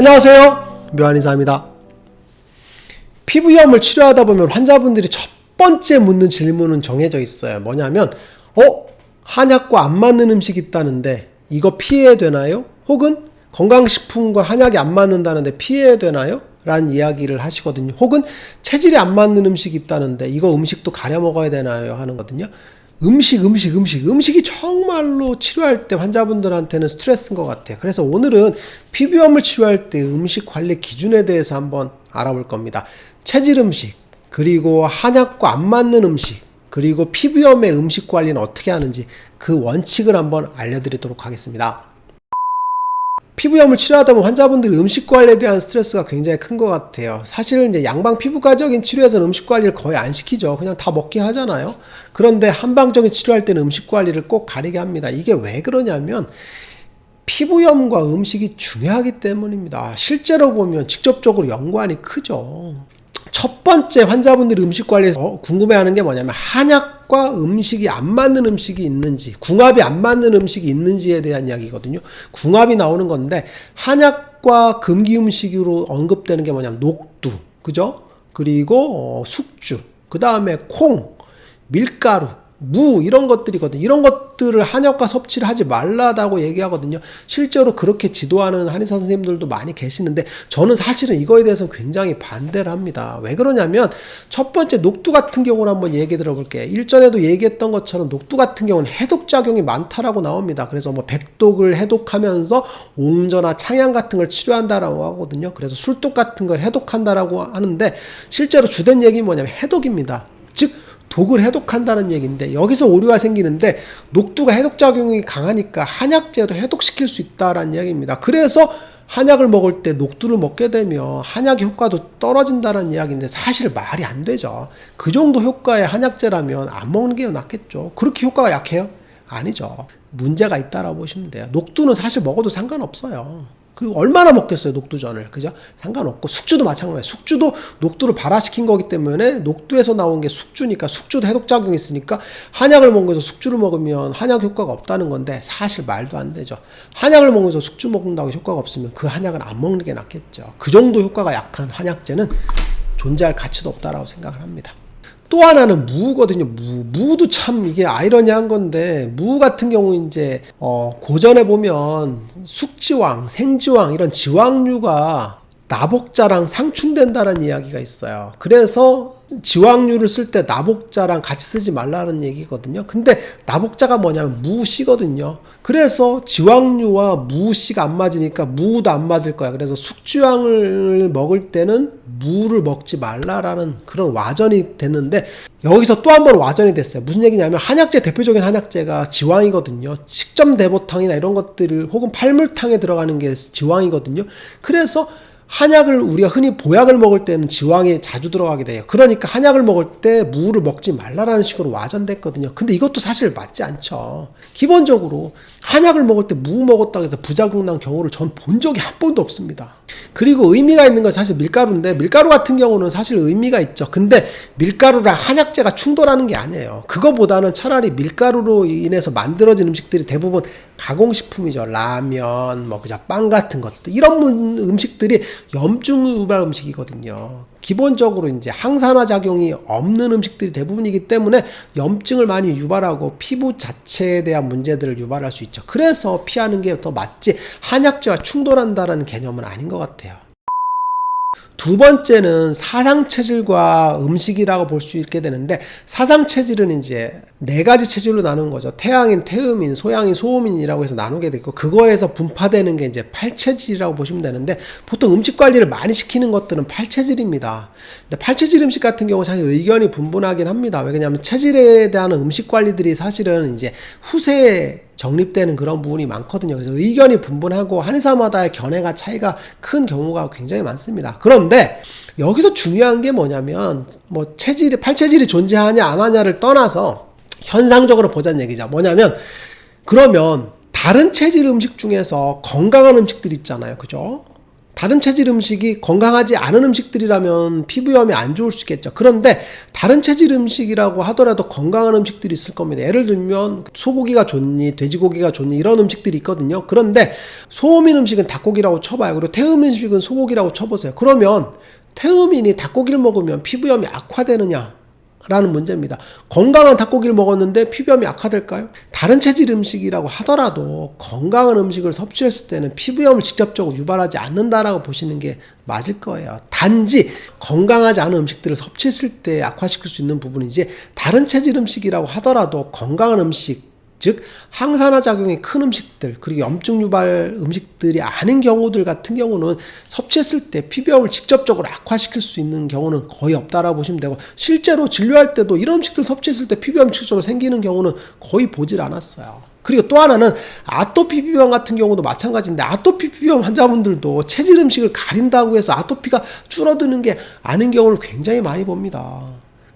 안녕하세요, 묘한의사입니다. 피부염을 치료하다 보면 환자분들이 첫 번째 묻는 질문은 정해져 있어요. 뭐냐면 한약과 안 맞는 음식이 있다는데 이거 피해야 되나요? 혹은 건강식품과 한약이 안 맞는다는데 피해야 되나요? 라는 이야기를 하시거든요. 혹은 체질이 안 맞는 음식이 있다는데 이거 음식도 가려 먹어야 되나요? 하는 거거든요. 음식이 정말로 치료할 때 환자분들한테는 스트레스인 것 같아요. 그래서 오늘은 피부염을 치료할 때 음식 관리 기준에 대해서 한번 알아볼 겁니다. 체질 음식, 그리고 한약과 안 맞는 음식, 그리고 피부염의 음식 관리는 어떻게 하는지 그 원칙을 한번 알려드리도록 하겠습니다. 피부염을 치료하다 보면 환자분들이 음식 관리에 대한 스트레스가 굉장히 큰 것 같아요. 사실은 이제 양방 피부과적인 치료에서는 음식 관리를 거의 안 시키죠. 그냥 다 먹게 하잖아요. 그런데 한방적인 치료할 때는 음식 관리를 꼭 가리게 합니다. 이게 왜 그러냐면 피부염과 음식이 중요하기 때문입니다. 실제로 보면 직접적으로 연관이 크죠. 첫 번째 환자분들이 음식 관리에서 궁금해하는 게 뭐냐면 한약과 음식이 안 맞는 음식이 있는지, 궁합이 안 맞는 음식이 있는지에 대한 이야기거든요. 궁합이 나오는 건데 한약과 금기 음식으로 언급되는 게 뭐냐면 녹두, 그죠? 그리고 숙주, 그 다음에 콩, 밀가루, 무 이런 것들이거든요. 이런 것들을 한약과 섭취를 하지 말라고 얘기하거든요. 실제로 그렇게 지도하는 한의사 선생님들도 많이 계시는데 저는 사실은 이거에 대해서는 굉장히 반대를 합니다. 왜 그러냐면 첫 번째 녹두 같은 경우를 한번 얘기 들어볼게요. 일전에도 얘기했던 것처럼 녹두 같은 경우는 해독작용이 많다라고 나옵니다. 그래서 뭐 백독을 해독하면서 옹저나 창양 같은 걸 치료한다라고 하거든요. 그래서 술독 같은 걸 해독한다라고 하는데 실제로 주된 얘기는 뭐냐면 해독입니다. 즉 독을 해독한다는 얘기인데 여기서 오류가 생기는데 녹두가 해독작용이 강하니까 한약재도 해독시킬 수 있다라는 이야기입니다. 그래서 한약을 먹을 때 녹두를 먹게 되면 한약의 효과도 떨어진다는 이야기인데 사실 말이 안 되죠. 그 정도 효과의 한약재라면 안 먹는 게 낫겠죠. 그렇게 효과가 약해요? 아니죠. 문제가 있다라고 보시면 돼요. 녹두는 사실 먹어도 상관없어요. 그리고 얼마나 먹겠어요, 녹두전을. 그죠? 상관없고, 숙주도 마찬가지예요. 숙주도 녹두를 발화시킨 거기 때문에 녹두에서 나온 게 숙주니까 숙주도 해독작용이 있으니까 한약을 먹으면서 숙주를 먹으면 한약 효과가 없다는 건데 사실 말도 안 되죠. 한약을 먹으면서 숙주 먹는다고 효과가 없으면 그 한약은 안 먹는 게 낫겠죠. 그 정도 효과가 약한 한약재는 존재할 가치도 없다라고 생각을 합니다. 또 하나는 무거든요. 무도 참 이게 아이러니한 건데 무 같은 경우 이제 고전에 보면 숙지왕, 생지왕 이런 지왕류가 나복자랑 상충된다는 이야기가 있어요. 그래서 지왕류를 쓸 때 나복자랑 같이 쓰지 말라는 얘기거든요. 근데 나복자가 뭐냐면 무씨거든요. 그래서 지왕류와 무씨가 안 맞으니까 무도 안 맞을 거야. 그래서 숙지왕을 먹을 때는 무를 먹지 말라라는 그런 와전이 됐는데 여기서 또 한 번 와전이 됐어요. 무슨 얘기냐면 한약재 대표적인 한약재가 지왕이거든요. 식점대보탕이나 이런 것들을 혹은 팔물탕에 들어가는 게 지왕이거든요. 그래서 한약을 우리가 흔히 보약을 먹을 때는 지왕이 자주 들어가게 돼요. 그러니까 한약을 먹을 때 무를 먹지 말라라는 식으로 와전됐거든요. 근데 이것도 사실 맞지 않죠. 기본적으로 한약을 먹을 때 무 먹었다고 해서 부작용 난 경우를 전 본 적이 한 번도 없습니다. 그리고 의미가 있는 건 사실 밀가루인데 밀가루 같은 경우는 사실 의미가 있죠. 근데 밀가루랑 한약재가 충돌하는 게 아니에요. 그거보다는 차라리 밀가루로 인해서 만들어진 음식들이 대부분 가공식품이죠. 라면, 그죠, 빵 같은 것들. 이런 음식들이 염증 유발 음식이거든요. 기본적으로 이제 항산화 작용이 없는 음식들이 대부분이기 때문에 염증을 많이 유발하고 피부 자체에 대한 문제들을 유발할 수 있죠. 그래서 피하는 게 더 맞지 한약재와 충돌한다는 개념은 아닌 것 같아요. 두 번째는 사상체질과 음식이라고 볼 수 있게 되는데 사상체질은 이제 네 가지 체질로 나누는 거죠. 태양인, 태음인, 소양인, 소음인이라고 해서 나누게 되고 그거에서 분파되는 게 이제 팔체질이라고 보시면 되는데 보통 음식 관리를 많이 시키는 것들은 팔체질입니다. 근데 팔체질 음식 같은 경우 사실 의견이 분분하긴 합니다. 왜냐하면 체질에 대한 음식 관리들이 사실은 이제 후세에 정립되는 그런 부분이 많거든요. 그래서 의견이 분분하고 한의사마다의 견해가 차이가 큰 경우가 굉장히 많습니다. 그런데 여기서 중요한 게 뭐냐면 팔체질이 존재하냐 안 하냐를 떠나서 현상적으로 보자는 얘기죠. 뭐냐면 그러면 다른 체질 음식 중에서 건강한 음식들 있잖아요. 그죠? 다른 체질 음식이 건강하지 않은 음식들이라면 피부염이 안 좋을 수 있겠죠. 그런데 다른 체질 음식이라고 하더라도 건강한 음식들이 있을 겁니다. 예를 들면 소고기가 좋니 돼지고기가 좋니 이런 음식들이 있거든요. 그런데 소음인 음식은 닭고기라고 쳐봐요. 그리고 태음인 음식은 소고기라고 쳐보세요. 그러면 태음인이 닭고기를 먹으면 피부염이 악화되느냐? 라는 문제입니다. 건강한 닭고기를 먹었는데 피부염이 악화될까요? 다른 체질 음식이라고 하더라도 건강한 음식을 섭취했을 때는 피부염을 직접적으로 유발하지 않는다라고 보시는 게 맞을 거예요. 단지 건강하지 않은 음식들을 섭취했을 때 악화시킬 수 있는 부분이지, 다른 체질 음식이라고 하더라도 건강한 음식, 즉 항산화 작용이 큰 음식들, 그리고 염증 유발 음식들이 아닌 경우들 같은 경우는 섭취했을 때 피부염을 직접적으로 악화시킬 수 있는 경우는 거의 없다라고 보시면 되고, 실제로 진료할 때도 이런 음식들 섭취했을 때 피부염이 직접적으로 생기는 경우는 거의 보질 않았어요. 그리고 또 하나는 아토피 피부염 같은 경우도 마찬가지인데, 아토피 피부염 환자분들도 체질 음식을 가린다고 해서 아토피가 줄어드는 게 아닌 경우를 굉장히 많이 봅니다.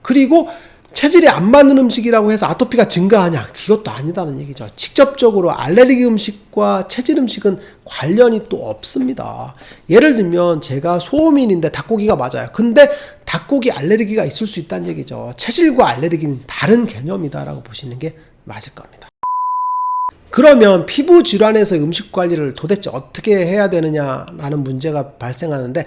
그리고 체질이 안 맞는 음식이라고 해서 아토피가 증가하냐? 그것도 아니다는 얘기죠. 직접적으로 알레르기 음식과 체질 음식은 관련이 또 없습니다. 예를 들면 제가 소음인인데 닭고기가 맞아요. 근데 닭고기 알레르기가 있을 수 있다는 얘기죠. 체질과 알레르기는 다른 개념이다라고 보시는 게 맞을 겁니다. 그러면 피부 질환에서 음식 관리를 도대체 어떻게 해야 되느냐라는 문제가 발생하는데,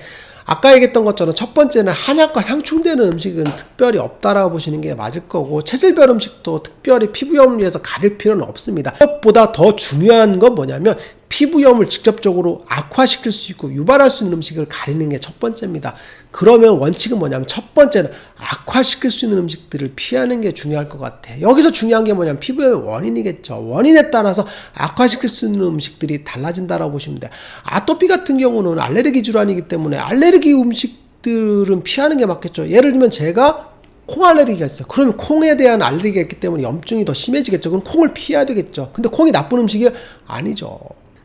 아까 얘기했던 것처럼 첫 번째는 한약과 상충되는 음식은 특별히 없다라고 보시는 게 맞을 거고, 체질별 음식도 특별히 피부염을 위해서 가릴 필요는 없습니다. 그것보다 더 중요한 건 뭐냐면 피부염을 직접적으로 악화시킬 수 있고 유발할 수 있는 음식을 가리는 게 첫 번째입니다. 그러면 원칙은 뭐냐면, 첫 번째는 악화시킬 수 있는 음식들을 피하는 게 중요할 것 같아요. 여기서 중요한 게 뭐냐면 피부염의 원인이겠죠. 원인에 따라서 악화시킬 수 있는 음식들이 달라진다라고 보시면 돼요. 아토피 같은 경우는 알레르기 질환이기 때문에 알레르기 음식들은 피하는 게 맞겠죠. 예를 들면 제가 콩 알레르기가 있어요. 그러면 콩에 대한 알레르기가 있기 때문에 염증이 더 심해지겠죠. 그럼 콩을 피해야 되겠죠. 근데 콩이 나쁜 음식이 아니죠.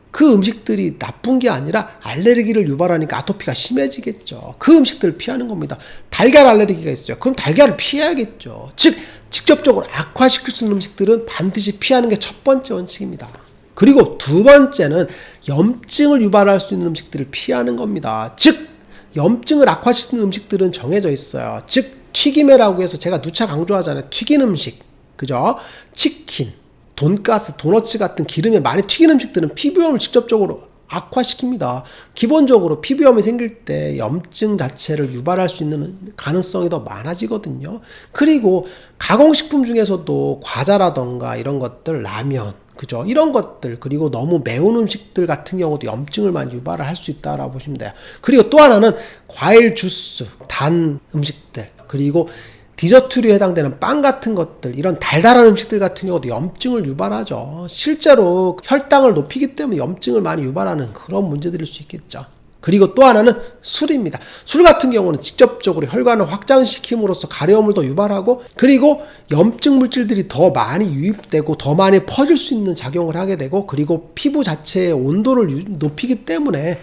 그 음식들이 나쁜 게 아니라 알레르기를 유발하니까 아토피가 심해지겠죠. 그 음식들을 피하는 겁니다. 달걀 알레르기가 있어요. 그럼 달걀을 피해야겠죠. 즉 직접적으로 악화시킬 수 있는 음식들은 반드시 피하는 게 첫 번째 원칙입니다. 그리고 두 번째는 염증을 유발할 수 있는 음식들을 피하는 겁니다. 즉 염증을 악화시키는 음식들은 정해져 있어요. 즉 튀김회라고 해서 제가 누차 강조하잖아요. 튀긴 음식, 그죠? 치킨, 돈가스, 도너츠 같은 기름에 많이 튀긴 음식들은 피부염을 직접적으로 악화시킵니다. 기본적으로 피부염이 생길 때 염증 자체를 유발할 수 있는 가능성이 더 많아지거든요. 그리고 가공식품 중에서도 과자라던가 이런 것들, 라면, 그죠? 이런 것들, 그리고 너무 매운 음식들 같은 경우도 염증을 많이 유발을 할 수 있다라고 보시면 돼요. 그리고 또 하나는 과일, 주스, 단 음식들, 그리고 디저트류에 해당되는 빵 같은 것들, 이런 달달한 음식들 같은 경우도 염증을 유발하죠. 실제로 혈당을 높이기 때문에 염증을 많이 유발하는 그런 문제들일 수 있겠죠. 그리고 또 하나는 술입니다. 술 같은 경우는 직접적으로 혈관을 확장시킴으로써 가려움을 더 유발하고, 그리고 염증 물질들이 더 많이 유입되고 더 많이 퍼질 수 있는 작용을 하게 되고, 그리고 피부 자체의 온도를 높이기 때문에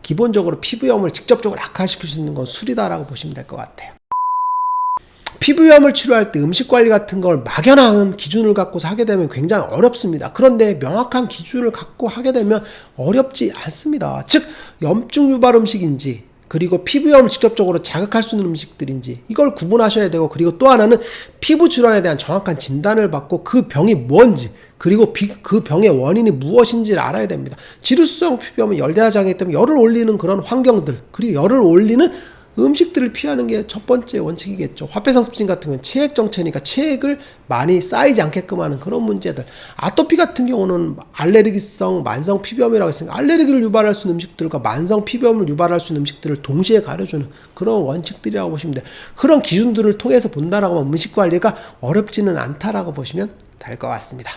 기본적으로 피부염을 직접적으로 악화시킬 수 있는 건 술이다라고 보시면 될 것 같아요. 피부염을 치료할 때 음식 관리 같은 걸 막연한 기준을 갖고서 하게 되면 굉장히 어렵습니다. 그런데 명확한 기준을 갖고 하게 되면 어렵지 않습니다. 즉 염증 유발 음식인지, 그리고 피부염을 직접적으로 자극할 수 있는 음식들인지 이걸 구분하셔야 되고, 그리고 또 하나는 피부 질환에 대한 정확한 진단을 받고 그 병이 뭔지, 그리고 그 병의 원인이 무엇인지를 알아야 됩니다. 지루성 피부염은 열대야장이기 때문에 열을 올리는 그런 환경들, 그리고 열을 올리는 음식들을 피하는 게 첫 번째 원칙이겠죠. 화폐상습진 같은 경우는 체액 정체니까 체액을 많이 쌓이지 않게끔 하는 그런 문제들. 아토피 같은 경우는 알레르기성 만성 피부염이라고 했으니까 알레르기를 유발할 수 있는 음식들과 만성 피부염을 유발할 수 있는 음식들을 동시에 가려주는 그런 원칙들이라고 보시면 돼요. 그런 기준들을 통해서 본다라고 하면 음식 관리가 어렵지는 않다라고 보시면 될 것 같습니다.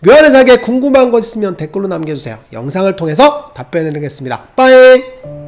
묘한의사에 궁금한 것 있으면 댓글로 남겨주세요. 영상을 통해서 답변해드리겠습니다. 빠이.